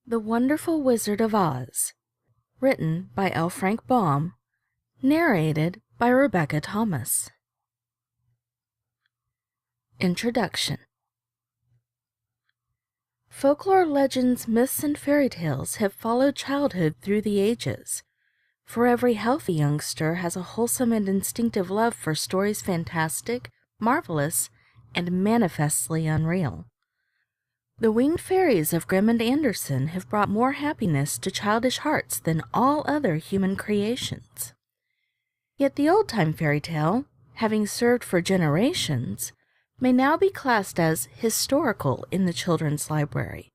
The Wonderful Wizard of Oz, written by L. Frank Baum, narrated by Rebecca Thomas. Introduction. Folklore legends, myths, and fairy tales have followed childhood through the ages, for every healthy youngster has a wholesome and instinctive love for stories fantastic, marvelous, and manifestly unreal. The winged fairies of Grimm and Andersen have brought more happiness to childish hearts than all other human creations. Yet the old-time fairy tale, having served for generations, may now be classed as historical in the children's library.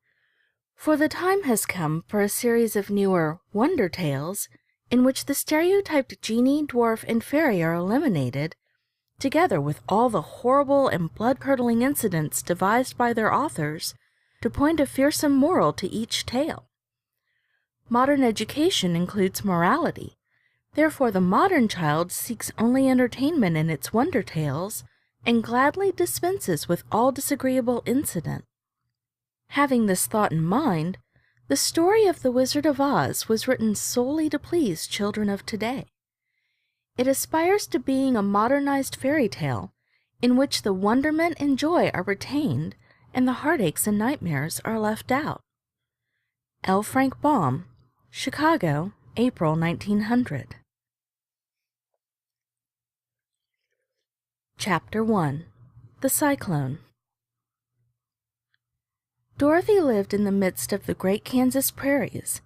For the time has come for a series of newer wonder tales in which the stereotyped genie, dwarf, and fairy are eliminated, together with all the horrible and blood-curdling incidents devised by their authors to point a fearsome moral to each tale. Modern education includes morality. Therefore, the modern child seeks only entertainment in its wonder tales and gladly dispenses with all disagreeable incident. Having this thought in mind, the story of the Wizard of Oz was written solely to please children of today. It aspires to being a modernized fairy tale in which the wonderment and joy are retained and the heartaches and nightmares are left out. L. Frank Baum, Chicago, April 1900. Chapter 1. The Cyclone. Dorothy lived in the midst of the great Kansas prairies,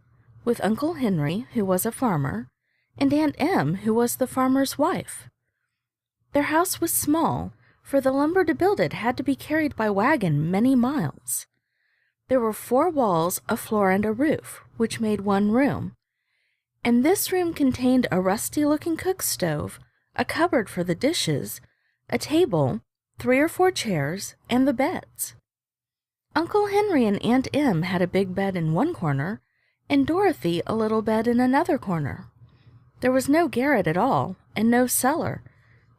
with Uncle Henry, who was a farmer, and Aunt Em, who was the farmer's wife. Their house was small, for the lumber to build it had to be carried by wagon many miles. There were 4 walls, a floor, and a roof, which made one room, and this room contained a rusty-looking cook stove, a cupboard for the dishes, a table, 3 or 4 chairs, and the beds. Uncle Henry and Aunt Em had a big bed in one corner, and Dorothy a little bed in another corner. There was no garret at all, and no cellar,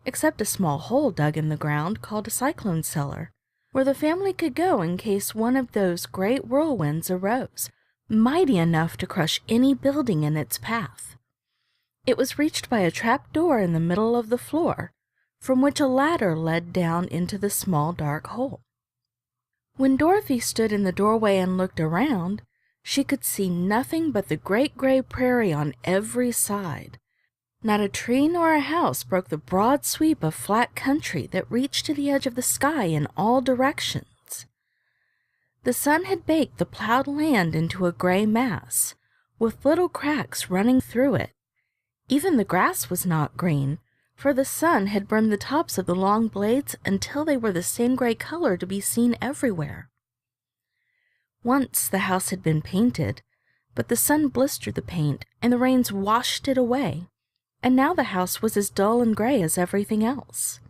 except a small hole dug in the ground called a cyclone cellar, where the family could go in case one of those great whirlwinds arose, mighty enough to crush any building in its path. It was reached by a trap door in the middle of the floor, from which a ladder led down into the small dark hole. When Dorothy stood in the doorway and looked around, she could see nothing but the great gray prairie on every side. Not a tree nor a house broke the broad sweep of flat country that reached to the edge of the sky in all directions. The sun had baked the plowed land into a gray mass, with little cracks running through it. Even the grass was not green, for the sun had burned the tops of the long blades until they were the same gray color to be seen everywhere. Once the house had been painted, but the sun blistered the paint and the rains washed it away, and now the house was as dull and gray as everything else.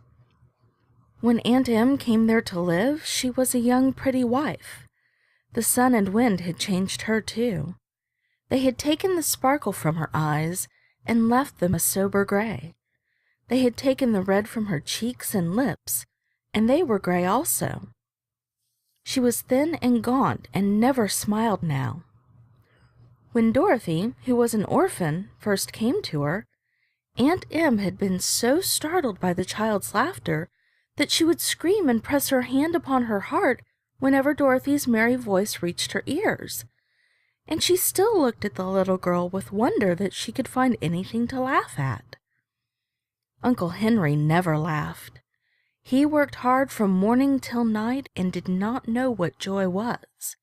When Aunt Em came there to live, she was a young, pretty wife. The sun and wind had changed her, too. They had taken the sparkle from her eyes and left them a sober gray. They had taken the red from her cheeks and lips, and they were gray also. She was thin and gaunt and never smiled now. When Dorothy, who was an orphan, first came to her, Aunt Em had been so startled by the child's laughter that she would scream and press her hand upon her heart whenever Dorothy's merry voice reached her ears, and she still looked at the little girl with wonder that she could find anything to laugh at. Uncle Henry never laughed. He worked hard from morning till night and did not know what joy was.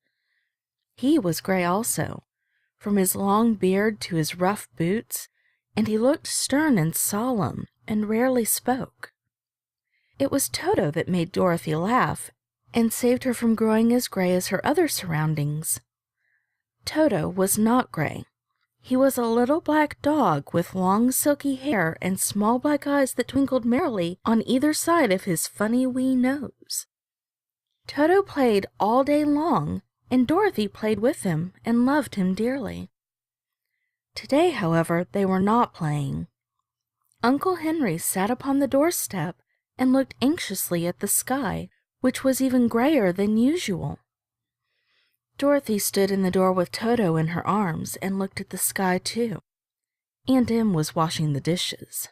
He was gray also, from his long beard to his rough boots, and he looked stern and solemn and rarely spoke. It was Toto that made Dorothy laugh and saved her from growing as gray as her other surroundings. Toto was not gray. He was a little black dog with long silky hair and small black eyes that twinkled merrily on either side of his funny wee nose. Toto played all day long, and Dorothy played with him and loved him dearly. Today, however, they were not playing. Uncle Henry sat upon the doorstep and looked anxiously at the sky, which was even grayer than usual. Dorothy stood in the door with Toto in her arms and looked at the sky too. Aunt Em was washing the dishes.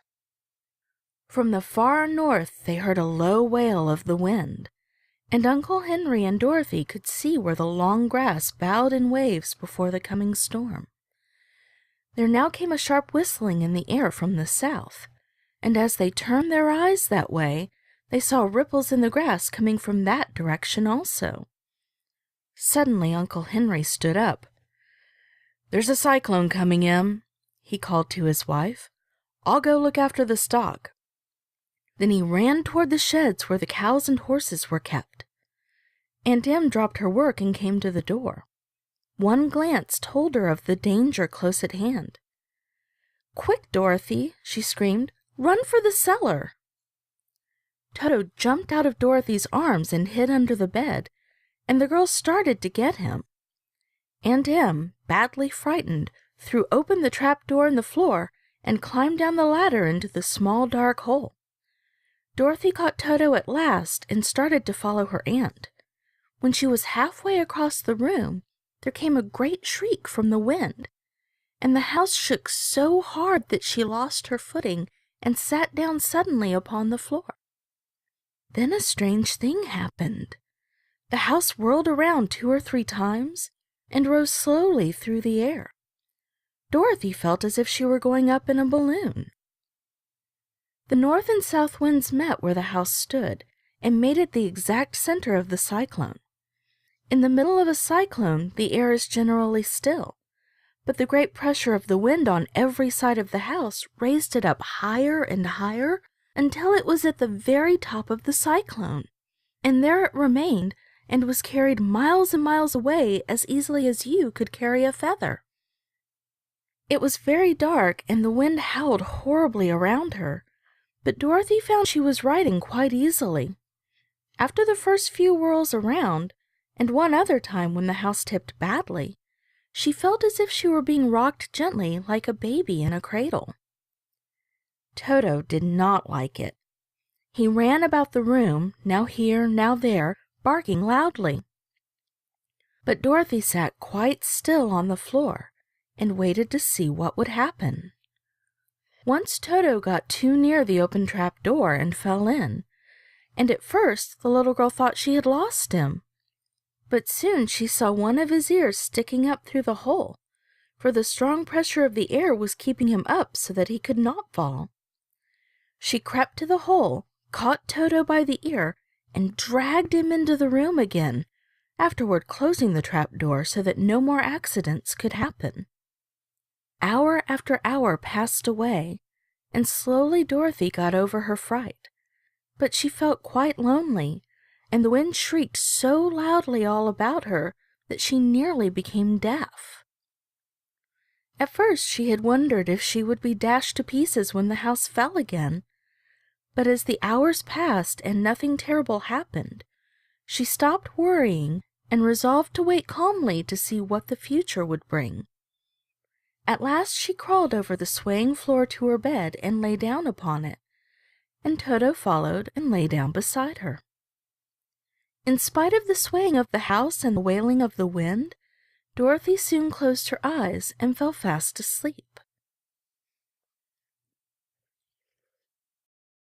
From the far north they heard a low wail of the wind, and Uncle Henry and Dorothy could see where the long grass bowed in waves before the coming storm. There now came a sharp whistling in the air from the south, and as they turned their eyes that way, they saw ripples in the grass coming from that direction also. Suddenly Uncle Henry stood up. "There's a cyclone coming, Em," he called to his wife. "I'll go look after the stock." Then he ran toward the sheds where the cows and horses were kept. Aunt Em dropped her work and came to the door. One glance told her of the danger close at hand. "Quick, Dorothy!" she screamed. "Run for the cellar!" Toto jumped out of Dorothy's arms and hid under the bed, and the girls started to get him. Aunt Em, badly frightened, threw open the trap door in the floor and climbed down the ladder into the small dark hole. Dorothy caught Toto at last and started to follow her aunt. When she was halfway across the room, there came a great shriek from the wind, and the house shook so hard that she lost her footing and sat down suddenly upon the floor. Then a strange thing happened. The house whirled around 2 or 3 times and rose slowly through the air. Dorothy felt as if she were going up in a balloon. The north and south winds met where the house stood and made it the exact center of the cyclone. In the middle of a cyclone, the air is generally still, but the great pressure of the wind on every side of the house raised it up higher and higher until it was at the very top of the cyclone, and there it remained and was carried miles and miles away as easily as you could carry a feather. It was very dark and the wind howled horribly around her, but Dorothy found she was riding quite easily. After the first few whirls around, and one other time when the house tipped badly, she felt as if she were being rocked gently like a baby in a cradle. Toto did not like it. He ran about the room, now here, now there, barking loudly. But Dorothy sat quite still on the floor and waited to see what would happen. Once Toto got too near the open trap door and fell in, and at first the little girl thought she had lost him. But soon she saw one of his ears sticking up through the hole, for the strong pressure of the air was keeping him up so that he could not fall. She crept to the hole, caught Toto by the ear, and dragged him into the room again, afterward closing the trap door so that no more accidents could happen. Hour after hour passed away, and slowly Dorothy got over her fright. But she felt quite lonely, and the wind shrieked so loudly all about her that she nearly became deaf. At first she had wondered if she would be dashed to pieces when the house fell again, but as the hours passed and nothing terrible happened, she stopped worrying and resolved to wait calmly to see what the future would bring. At last she crawled over the swaying floor to her bed and lay down upon it, and Toto followed and lay down beside her. In spite of the swaying of the house and the wailing of the wind, Dorothy soon closed her eyes and fell fast asleep.